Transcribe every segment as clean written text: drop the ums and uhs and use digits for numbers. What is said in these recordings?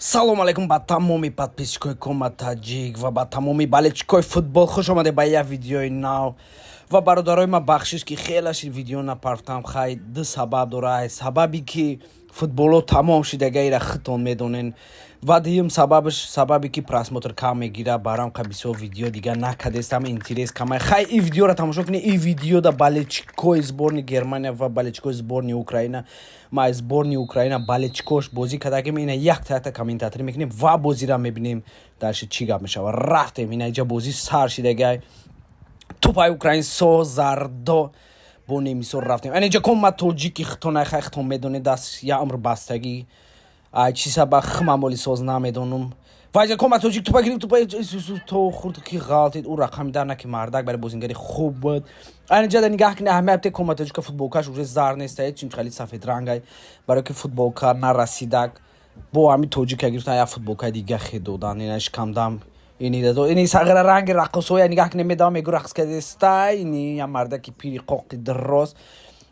салом алейкум ба тамоми подписчикои Кома Таҷик ва ба тамоми балечикои футбол хуш омадед ба як видеои нав ва бародарои ман бахшиш ки хеле шид видео напартам хай ду сабаб дорад. Сабаби ки футболо тамом шидаga ира хитон медонен ва дуюм сабаби ки просмотр кам мегира барам ка бисёр видео дига накадестам интерес камай. Хай ин видеоро тамошо кунед. Ин видео да балечикои сборни Германия ва балечикои сборни Украина. Ма сборни Украина балечикош бозӣ кардагим ина як тата комментатор мекунем ва бозиро мебинем дарши чӣ гап мешава. Рафтем ина иҷа бозӣ сар шидаga тупай украин со зардо бо немисор рафтем. Ана иҷа Кома Таҷики хитонай хай хитон медонед даст я умр бастагӣ чӣ сабаб хмамоли соз намедонум. Вайҷа Кома Таҷик тупа гирифт тупа то хурд ки ғалтид ӯ рақами дар наки мардак барои бозингари хуб буд. Ана иҷа да нигоҳ кунед аҳамияти Кома Таҷика футболкаш уже зар нестаед чун хали сафед рангай барое ки футболка нарасидак бо ҳами Таҷика гирифтан як футболкаи дига хедодан ина шикамдам ини дадо ини сағира ранги рақосоя нигоҳ кунед медавам мегӯ рақс кардестай ини я мардаки пири қоқи дроз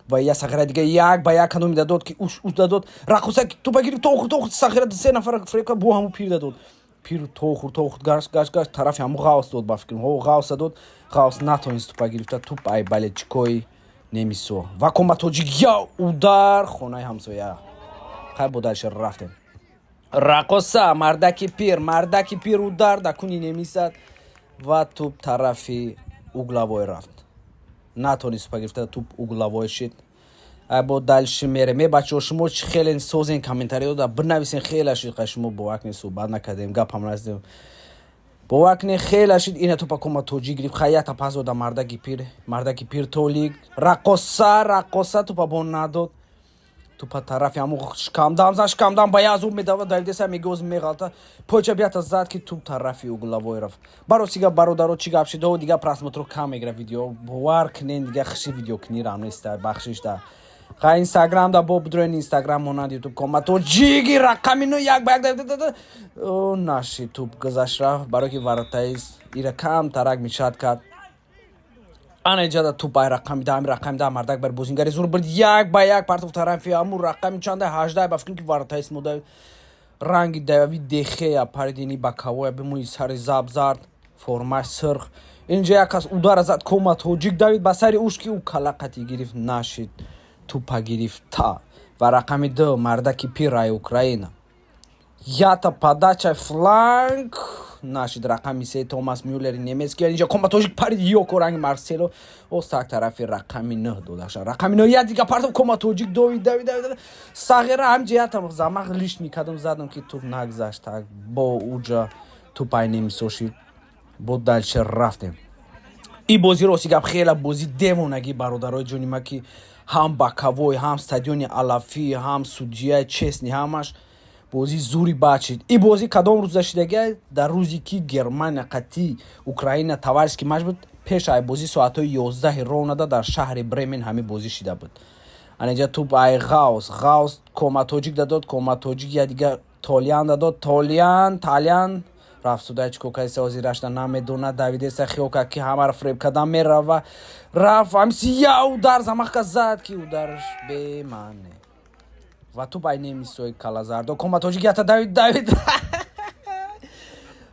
ва я сағира дига як ба як кадом дадод ки уш дадод рақоса ки тупа гирифт то хурд сағира се нафар фрека бо ҳаму пир дадод пир то хурд гашт тарафи ҳаму ғавс дод ба фикрам ғавс дадод ғавс натонист тупа гирифта туп ай балечикои немисо ва Кома Таҷик я удар хонаи ҳамсоя хай бо дарша рафтем. Рақоса мардаки пир удар да куни немисад ва туп тарафи углавой рафт. Натонист тупа гирифта туп углавой шид. Бо дальши мере мебачаҳо шумо чӣ хеле созен комментариё да бинависен хеле шид ка шумо бовакне суҳбат накардем гапам раздем бовакне хеле шид ина тупа Кома Таҷик гирифт хаята пас дода мардаки пир толик рақоса тупа бо надод тупа тарафи ҳаму шикамдам ба язур медава давидеса мегоз меғалта пойча бията зад ки туп тарафи углавой рафт. Баросига бародаро чӣ гап шидао дига просмотро кам мегира видео бовар кунен дига хиши видео кунирам неста бахшиш да ха инстаграм да бо бидроен инстаграм монанд ютуб Кома Таҷики рақами ну як ба як наши туп гузашт рафт барое ки варатаис ира кам тарак мешад кард. Ана иҷа да туп ай рақами да мардак бар бозингари зур бурд як ба як партов тарафи ҳаму рақами чанда 18 ба фикрам ки варатаис мода ранги дави дехея паридини бакавоя бимуи сари забзард формаш сирх инҷа як кас удара зад Кома Таҷик давид ба сари уш ки ӯ калақати гирифт нашид тупа гирифта ва рақами ду мардаки пирай Украина ята падача фланг нашид рақами се Томас Мюллери немецки инҷа Кома Таҷик парид ёко ранги Марсело остак тарафи рақами 9 додаша рақами 9 я дига партов Кома Таҷик давид сағира ҳамҷиятам замақ лиш микардам задам ки туп нагзашт так бо уҷа тупай немисошид бо дальше рафтем. И бозӣ рости гап хела бозӣ девонагӣ бародарои ҷони ма ки ҳам бакавой ҳам стадиони алафӣ ҳам судияи честни ҳамаш бозӣ зури бачид. И бозӣ кадом рӯза шидаga дар рӯзе ки Германия қатъи Украина тавариски матч буд пеш ай бозӣ соатҳои 11 ронада дар шаҳри Бремен ҳамин бозӣ шида буд. Ана иҷа туп ай ғавс Кома Таҷик дадод Кома Таҷик я дига Толиан дадод Талиан рафт судаи чикокаиса озирашда намедонад давидеса хиёка ки ҳамаро фреб кардан мерава рафт ҳамиси я удар замақка зад ки удараш бемане ва туп ай немисои калазардо Кома Таҷик ята давид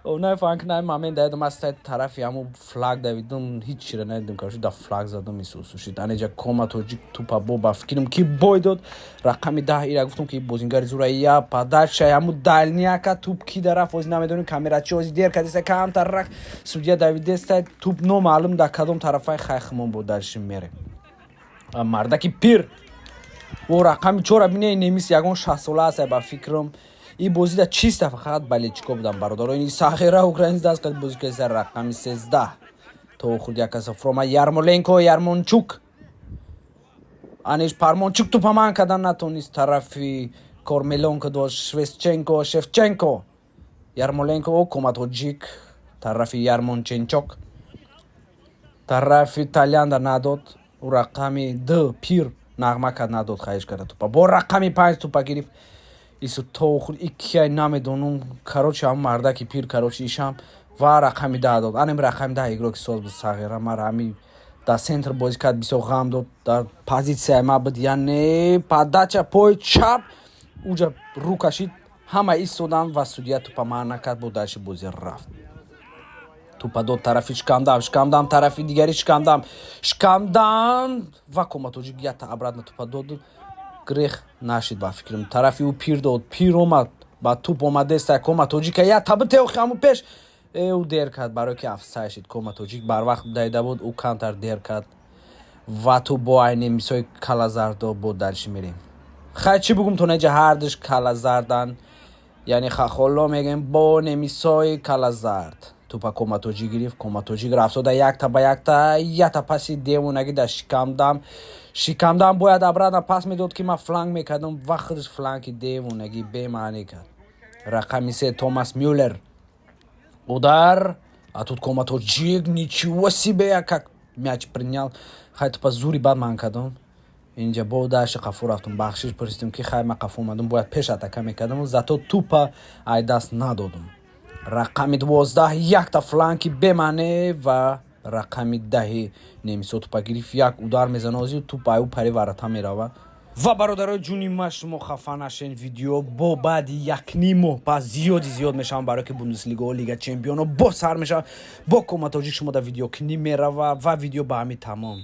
онай фанкнай мамен давидам аз тарафи ҳаму флаг давидум ҳеҷ чира надидум каши да флаг задум исусушид. Ана иҷа Кома Таҷик тупа бо ба фикрам ки бой дод рақами 10 ира гуфтам ки бозингари зура я падача ҳаму дальняка туп ки дарафт ози намедонем камерачи ози дер кадеса камтар рак судия давидеста туп номаълум да кадом тарафай хайхмон бо дальши мере мардаки пир о рақами 4 бинеи немис ягон 60 сола аст ба фикрам и бозида чиста фақат балечико будам бародаро ини сағира украинец даст кад бозӣ каса рақами 13 то хурд як каса фрома Ярмончук аниш Пармончук тупа ман кардан натонист тарафи Кормеленко до Шевченко Ярмоленко Кома Таҷик тарафи Ярмонченчок тарафи Талиан да надод ӯ рақами 2 пир нағма кард надод хаиш карда тупа бо рақами 5 тупа гирифт ису то худ иккияй намедонум карочи ҳам мардаки пир карочи ишам ва рақами 10 дод. Анем рақами 10 игроки соз буд сағира мар ҳами дар центр бозӣ кард бисёр ғам дод дар позитсияи ма буд яъне падача пои чап уҷа рӯ кашид ҳама истодан ва судя тӯпа маҳр накард, бо дашти бозӣ рафт. тӯпа дод тарафи шикамдам тарафи дигари шикамдам ва Коматоҷик ята обратно тӯпа дод, грех нашид ба фикрам. Тарафи ӯ пир дод, пир омад ба тӯп омад дестаи Коматоҷика ята битеохи ҳамун пеш ӯ дер кард, барое ки офсайд шид. Коматоҷик барвақт дида буд, ӯ кантар дер кард ва ту бо айни мисои калазардо бо дальши мерем. Хай чӣ бугум то неҷа ҳардиш калазардан, яъне хахоло мегем бо немисои калазард. Тӯпа Коматоҷик гирифт, Коматоҷик рафтода якта ба якта ята паси девонаги дар шикамдам бояд обратно пас медод ки ман фланг мекардам, вақтиш фланги девонагӣ бемаънӣ кард. Рақами 3 Томас Мюллер удар, а тут Коматоҷик ничего себе, как мяч принял. Хай тӯпа зури бад ман кардам. Инҷа бо дашти қафо рафтам, бахшиш пурсидам ки хай ман қафо омадам, бояд пеш атака мекардам, зато тӯпа ай даст надодам. Рақами 12 якта фланги бемаъне ва рақами 10 немисо тӯпа гирифт, як удар мезана озӣ, тӯпа аю пари варата мерава. ва бародарои ҷуни ман, шумо хафа нашен. Видео бо баъди якним моҳ пас зиёд мешавам, барое ки Бундеслигао, Лига Чемпионо бо сар мешавад. Бо Коматоҷик шумо дар видео кним мерава ва видео ба ҳамин тамом.